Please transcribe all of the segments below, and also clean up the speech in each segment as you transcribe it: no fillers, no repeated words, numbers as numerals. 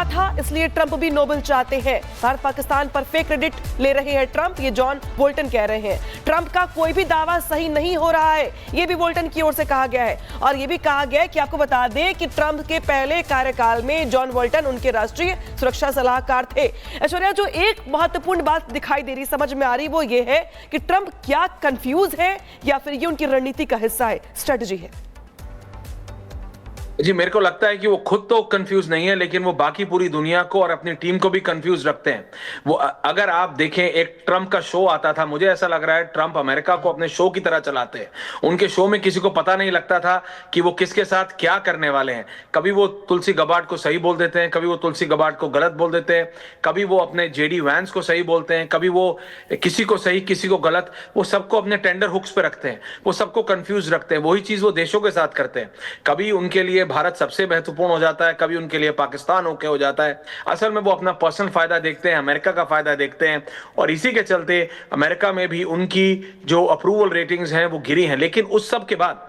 मिला था, इसलिए ट्रंप भी नोबेल चाहते हैं। भारत पाकिस्तान पर फेक क्रेडिट ले रहे हैं ट्रंप, ये जॉन बोल्टन कह रहे हैं। ट्रंप का कोई भी दावा सही नहीं हो रहा है, ये भी बोल्टन की ओर से कहा गया है। और ये भी कहा गया है कि आपको बता दें कि ट्रंप के पहले कार्यकाल में जॉन बोल्टन उनके राष्ट्रीय सुरक्षा सलाहकार थे। ऐश्वर्या, जो एक महत्वपूर्ण बात दिखाई दे रही, समझ में आ रही, वो ये है कि ट्रंप क्या कंफ्यूज है या फिर ये उनकी रणनीति का हिस्सा है, स्ट्रेटजी है। जी, मेरे को लगता है कि वो खुद तो कंफ्यूज नहीं है, लेकिन वो बाकी पूरी दुनिया को और अपनी टीम को भी कंफ्यूज रखते हैं। वो अगर आप देखें, एक ट्रंप का शो आता था, मुझे ऐसा लग रहा है ट्रंप अमेरिका को अपने शो की तरह चलाते हैं। उनके शो में किसी को पता नहीं लगता था कि वो किसके साथ क्या करने वाले हैं। कभी वो तुलसी गबार्ड को सही बोल देते हैं, कभी वो तुलसी गबार्ड को गलत बोल देते हैं, कभी वो अपने जेडी वैंस को सही बोलते हैं, कभी वो किसी को सही किसी को गलत, वो सबको अपने टेंडर हुक्स पे रखते हैं, वो सबको कंफ्यूज रखते हैं। वही चीज वो देशों के साथ करते हैं। कभी उनके लिए भारत सबसे महत्वपूर्ण हो जाता है, कभी उनके लिए पाकिस्तान ओके हो जाता है। असल में वो अपना पर्सनल फायदा देखते हैं, अमेरिका का फायदा देखते हैं, और इसी के चलते अमेरिका में भी उनकी जो अप्रूवल रेटिंग्स हैं वो गिरी हैं। लेकिन उस सब के बाद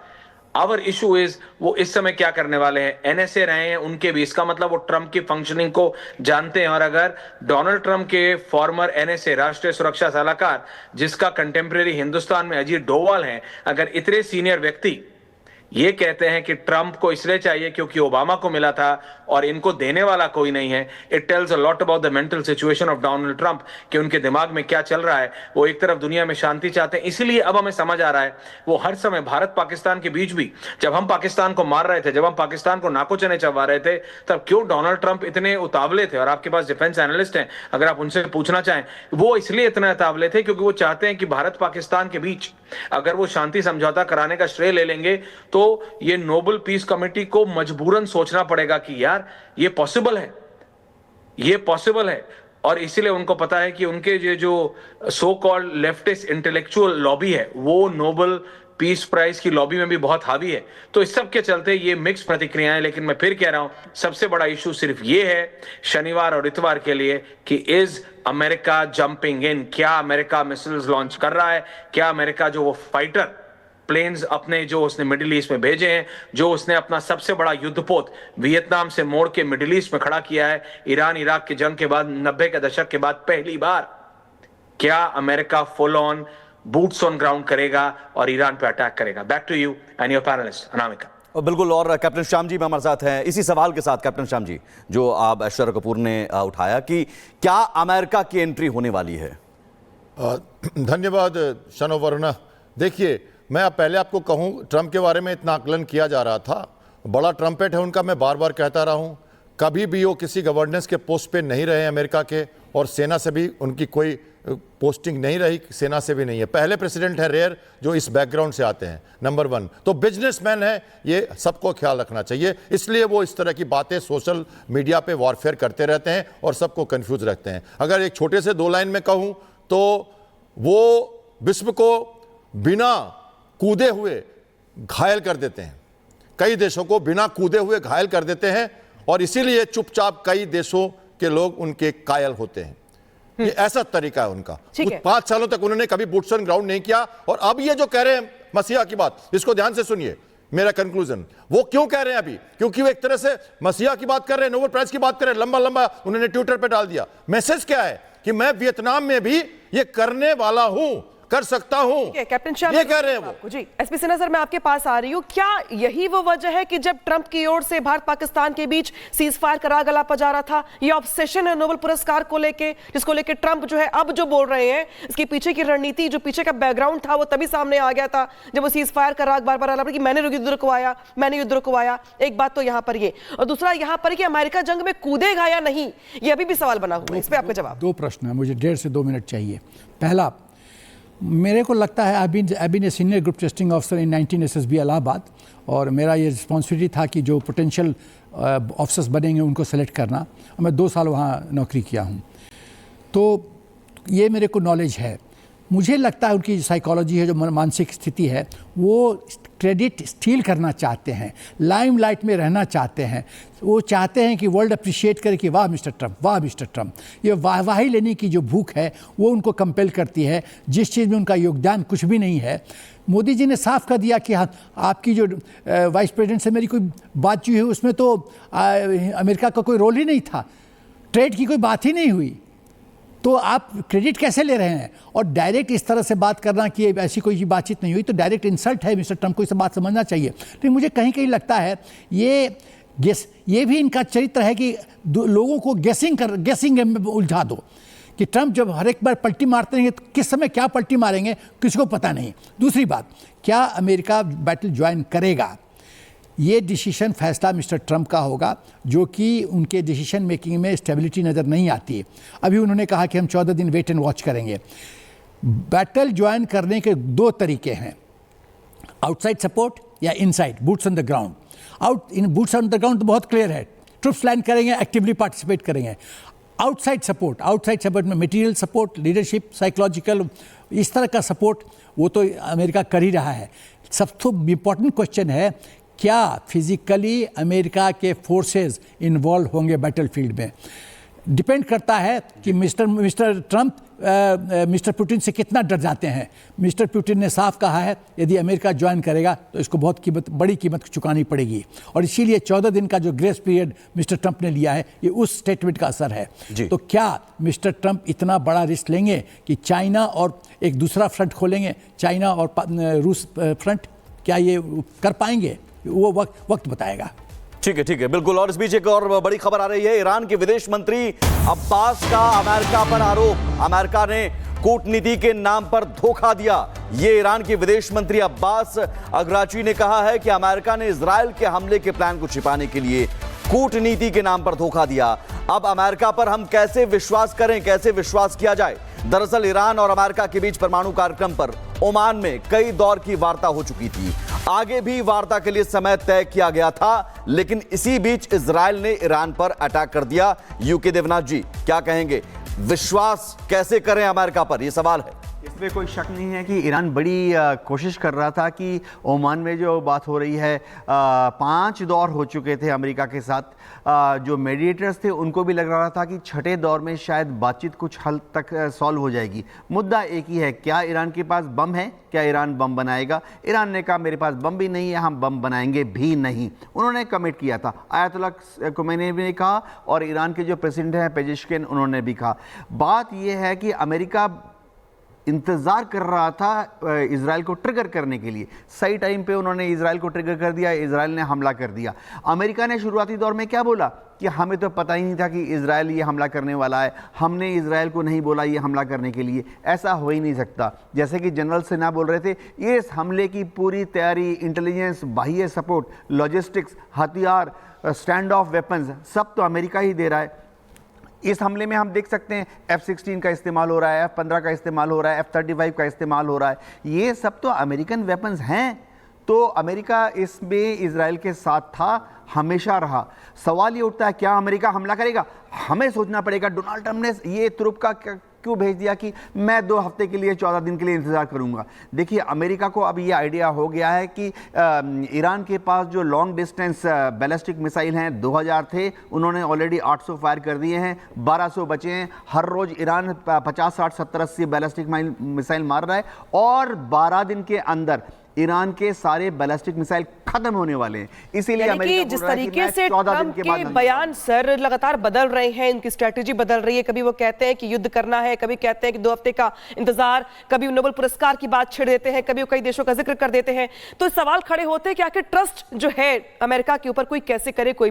आवर इशू इज वो इस समय क्या करने वाले हैं। एनएसए रहे हैं उनके भी, इसका मतलब वो ट्रंप की फंक्शनिंग को जानते हैं। और अगर डोनाल्ड ट्रंप के फॉर्मर एनएसए राष्ट्रीय सुरक्षा सलाहकार, जिसका कंटेम्प्रेरी हिंदुस्तान में अजीत डोवाल है, अगर इतने सीनियर व्यक्ति ये कहते हैं कि ट्रंप को इसलिए चाहिए क्योंकि ओबामा को मिला था और इनको देने वाला कोई नहीं है, it tells a lot about the mental situation of Donald Trump, कि उनके दिमाग में क्या चल रहा है। वो एक तरफ दुनिया में शांति चाहते हैं, इसीलिए अब हमें समझ आ रहा है वो हर समय भारत पाकिस्तान के बीच भी, जब हम पाकिस्तान को मार रहे थे, जब हम पाकिस्तान को नाको चने चबा रहे थे, तब क्यों डोनाल्ड ट्रंप इतने उतावले थे। और आपके पास डिफेंस एनालिस्ट हैं, अगर आप उनसे पूछना चाहें, वो इसलिए इतने उतावले थे क्योंकि वो चाहते हैं कि भारत पाकिस्तान के बीच अगर वो शांति समझौता कराने का श्रेय ले लेंगे तो ये नोबेल पीस कमेटी को मजबूरन सोचना पड़ेगा कि यार ये पॉसिबल है, ये पॉसिबल है। और इसीलिए उनको पता है कि उनके जो so called leftist intellectual lobby है, वो नोबेल पीस प्राइज की लॉबी में भी बहुत हावी है। तो इस सब के चलते ये मिक्स प्रतिक्रियाएं। लेकिन मैं फिर कह रहा हूं, सबसे बड़ा इशू सिर्फ ये है शनिवार और इतवार के लिए कि इज अमेरिका जंपिंग इन, क्या अमेरिका मिसाइल्स लॉन्च कर रहा है, क्या अमेरिका जो वो फाइटर प्लेन्स अपने जो उसने मिडिल ईस्ट में भेजे हैं, जो उसने अपना सबसे बड़ा युद्धपोत वियतनाम से मोड़ के मिडिल ईस्ट में खड़ा किया है ईरान इराक की जंग के बाद, 90 के दशक के बाद पहली बार, क्या America full on boots on ground करेगा और ईरान पे अटैक करेगा। Back to you and your panellist Anamika. और बिल्कुल, और कैप्टन श्याम जी हमारे साथ हैं इसी सवाल के साथ। कैप्टन श्याम जी, जो आप ऐश्वर्या कपूर ने उठाया कि क्या अमेरिका की एंट्री होने वाली है। धन्यवाद शनो वरुणा। देखिए, मैं अब पहले आपको कहूं, ट्रंप के बारे में इतना आकलन किया जा रहा था, बड़ा ट्रम्पेट है उनका, मैं बार बार कहता रहा हूं। कभी भी वो किसी गवर्नेंस के पोस्ट पे नहीं रहे अमेरिका के, और सेना से भी उनकी कोई पोस्टिंग नहीं रही, सेना से भी नहीं है। पहले प्रेसिडेंट है रेयर जो इस बैकग्राउंड से आते हैं, नंबर 1। तो बिजनेसमैन है, ये सबको ख्याल रखना चाहिए। इसलिए वो इस तरह की बातें सोशल मीडिया पे वॉरफेयर करते रहते हैं और सबको कंफ्यूज रखते हैं। अगर एक छोटे से 2 लाइन में कहूँ तो वो विश्व को बिना कूदे हुए घायल कर देते हैं, कई देशों को बिना कूदे हुए घायल कर देते हैं, और इसीलिए चुपचाप कई देशों के लोग उनके कायल होते हैं। ये ऐसा तरीका है उनका। 5 सालों तक उन्होंने कभी बूट्स ऑन ग्राउंड नहीं किया, और अब ये जो कह रहे हैं मसीहा की बात, इसको ध्यान से सुनिए मेरा कंक्लूजन। वो क्यों कह रहे हैं अभी? क्योंकि वो एक तरह से मसीहा की बात कर रहे हैं, नोबेल प्राइज की बात कर रहे हैं, लंबा लंबा उन्होंने ट्विटर पे डाल दिया। मैसेज क्या है कि मैं वियतनाम में भी ये करने वाला हूं, कर सकता हूं, कैप्टन श्याम ये कह रहे हैं वो। जी, एसपी सिन्हा सर, मैं आपके पास आ रही हूं। क्या यही वो वजह है कि जब ट्रंप की ओर से भारत पाकिस्तान के बीच सीज फायर का राग अलापा जा रहा था, ये ऑब्सेशन है नोबेल पुरस्कार को लेके, जिसको लेके ट्रंप जो है अब जो बोल रहे हैं, इसके पीछे की रणनीति, जो पीछे का बैकग्राउंड था, वो तभी सामने आ गया था जब वो सीज फायर का राग बार बार अलापा कि मैंने युद्ध रुकवाया, मैंने युद्ध रुकवाया। एक बात तो यहां पर ये, और दूसरा यहां पर कि अमेरिका जंग में कूदेगा या नहीं, ये अभी भी सवाल बना हुआ है। इस पर आपका जवाब। 2 प्रश्न है, मुझे 1.5 से 2 मिनट चाहिए। पहला, मेरे को लगता है I been a senior group testing officer in 19 SSB Allahabad, और मेरा ये रिस्पॉन्सिबिलिटी था कि जो पोटेंशियल ऑफिसर्स बनेंगे उनको सेलेक्ट करना, और मैं 2 साल वहाँ नौकरी किया हूँ, तो ये मेरे को नॉलेज है। मुझे लगता है उनकी साइकोलॉजी है, जो मानसिक स्थिति है, वो क्रेडिट स्टील करना चाहते हैं, लाइमलाइट में रहना चाहते हैं। वो चाहते हैं कि वर्ल्ड अप्रिशिएट करे कि वाह मिस्टर ट्रंप, वाह मिस्टर ट्रंप। ये वाहवाही लेने की जो भूख है वो उनको कंपेल करती है, जिस चीज़ में उनका योगदान कुछ भी नहीं है। मोदी जी ने साफ कर दिया कि हाँ, आपकी जो वाइस प्रेसिडेंट से मेरी कोई बात हुई है उसमें तो अमेरिका का कोई रोल ही नहीं था। ट्रेड की कोई बात ही नहीं हुई, तो आप क्रेडिट कैसे ले रहे हैं? और डायरेक्ट इस तरह से बात करना कि ऐसी कोई बातचीत नहीं हुई तो डायरेक्ट इंसल्ट है। मिस्टर ट्रंप को इस बात समझना चाहिए। लेकिन मुझे कहीं कहीं लगता है ये भी इनका चरित्र है कि लोगों को गेसिंग में उलझा दो कि ट्रंप जब हर एक बार पलटी मारते हैं तो किस समय क्या पलटी मारेंगे किसी को पता नहीं। दूसरी बात, क्या अमेरिका बैटल ज्वाइन करेगा? ये डिसीजन फैसला मिस्टर ट्रंप का होगा, जो कि उनके डिसीजन मेकिंग में स्टेबिलिटी नज़र नहीं आती है। अभी उन्होंने कहा कि हम 14 दिन वेट एंड वॉच करेंगे। बैटल ज्वाइन करने के दो तरीके हैं, आउटसाइड सपोर्ट या inside boots on the ground. Boots on the ground तो बहुत क्लियर है, ट्रुप्स लैंड करेंगे, एक्टिवली पार्टिसिपेट करेंगे। आउटसाइड सपोर्ट में मटेरियल सपोर्ट, लीडरशिप, साइकोलॉजिकल, इस तरह का सपोर्ट वो तो अमेरिका कर ही रहा है। सबसे इम्पॉर्टेंट क्वेश्चन है, क्या फिजिकली अमेरिका के फोर्सेस इन्वॉल्व होंगे बैटलफील्ड में? डिपेंड करता है कि मिस्टर ट्रंप मिस्टर पुतिन से कितना डर जाते हैं। मिस्टर पुतिन ने साफ कहा है यदि अमेरिका ज्वाइन करेगा तो इसको बड़ी कीमत चुकानी पड़ेगी, और इसीलिए 14 दिन का जो ग्रेस पीरियड मिस्टर ट्रंप ने लिया है ये उस स्टेटमेंट का असर है। तो क्या मिस्टर ट्रंप इतना बड़ा रिस्क लेंगे कि चाइना और एक दूसरा फ्रंट खोलेंगे, चाइना और रूस फ्रंट? क्या ये कर पाएंगे? वो वक्त बताएगा। ठीक है, बिल्कुल। और इस बीच एक और बड़ी खबर आ रही है, ईरान के विदेश मंत्री अब्बास का अमेरिका पर आरोप। अमेरिका ने कूटनीति के नाम पर धोखा दिया। ये ईरान के विदेश मंत्री अब्बास अगराची ने कहा है कि अमेरिका ने इजराइल के हमले के प्लान को छिपाने के लिए कूटनीति के नाम पर धोखा दिया। अब अमेरिका पर हम कैसे विश्वास करें, कैसे विश्वास किया जाए? दरअसल ईरान और अमेरिका के बीच परमाणु कार्यक्रम पर ओमान में कई दौर की वार्ता हो चुकी थी। आगे भी वार्ता के लिए समय तय किया गया था, लेकिन इसी बीच इजराइल ने ईरान पर अटैक कर दिया। यूके देवनाथ जी क्या कहेंगे? विश्वास कैसे करें अमेरिका पर, यह सवाल है। इसमें कोई शक नहीं है कि ईरान बड़ी कोशिश कर रहा था कि ओमान में जो बात हो रही है, 5 दौर हो चुके थे अमेरिका के साथ। जो मीडिएटर्स थे उनको भी लग रहा था कि छठे दौर में शायद बातचीत कुछ हद तक सॉल्व हो जाएगी। मुद्दा एक ही है, क्या ईरान के पास बम है? क्या ईरान बम बनाएगा? ईरान ने कहा मेरे पास बम भी नहीं है, हम बम बनाएंगे भी नहीं। उन्होंने कमिट किया था। आयतुल्लाह खोमेनी ने कहा और ईरान के जो प्रेसिडेंट हैं पेजेश्किन, उन्होंने भी कहा। बात यह है कि अमेरिका इंतज़ार कर रहा था इजराइल को ट्रिगर करने के लिए। सही टाइम पे उन्होंने इजराइल को ट्रिगर कर दिया, इजराइल ने हमला कर दिया। अमेरिका ने शुरुआती दौर में क्या बोला कि हमें तो पता ही नहीं था कि इजराइल ये हमला करने वाला है, हमने इजराइल को नहीं बोला ये हमला करने के लिए। ऐसा हो ही नहीं सकता। जैसे कि जनरल सिन्हा बोल रहे थे, ये इस हमले की पूरी तैयारी, इंटेलिजेंस, बाह्य सपोर्ट, लॉजिस्टिक्स, हथियार, स्टैंड ऑफ वेपन्स, सब तो अमेरिका ही दे रहा है। इस हमले में हम देख सकते हैं F-16 का इस्तेमाल हो रहा है, F-15 का इस्तेमाल हो रहा है, F-35 का इस्तेमाल हो रहा है। ये सब तो अमेरिकन वेपन्स हैं। तो अमेरिका इसमें इजराइल के साथ था, हमेशा रहा। सवाल ये उठता है क्या अमेरिका हमला करेगा? हमें सोचना पड़ेगा। डोनाल्ड ट्रंप ने ये तुरुप का क्यों भेज दिया कि मैं 2 हफ्ते के लिए, 14 दिन के लिए इंतजार करूंगा? देखिए, अमेरिका को अब ये आइडिया हो गया है कि ईरान के पास जो लॉन्ग डिस्टेंस बैलिस्टिक मिसाइल हैं 2000 थे, उन्होंने ऑलरेडी 800 फायर कर दिए हैं, 1200 बचे हैं। हर रोज ईरान 50, 60, 70, 80 बैलिस्टिक मिसाइल मार रहा है, और 12 दिन के अंदर ईरान के सारे बैलिस्टिक मिसाइल खत्म होने वाले हैं। इसीलिए अमेरिका जिस तरीके से ट्रंप के बयान सर लगातार बदल रहे हैं, उनकी स्ट्रेटेजी बदल रही है। कभी वो कहते हैं कि युद्ध करना है, कभी कहते हैं कि 2 हफ्ते का इंतजार, कभी नोबेल पुरस्कार की बात छेड़ देते हैं, कभी कई देशों का जिक्र कर देते हैं। तो सवाल खड़े होते हैं कि आखिर ट्रस्ट जो है अमेरिका के ऊपर कोई कैसे करे, कोई भी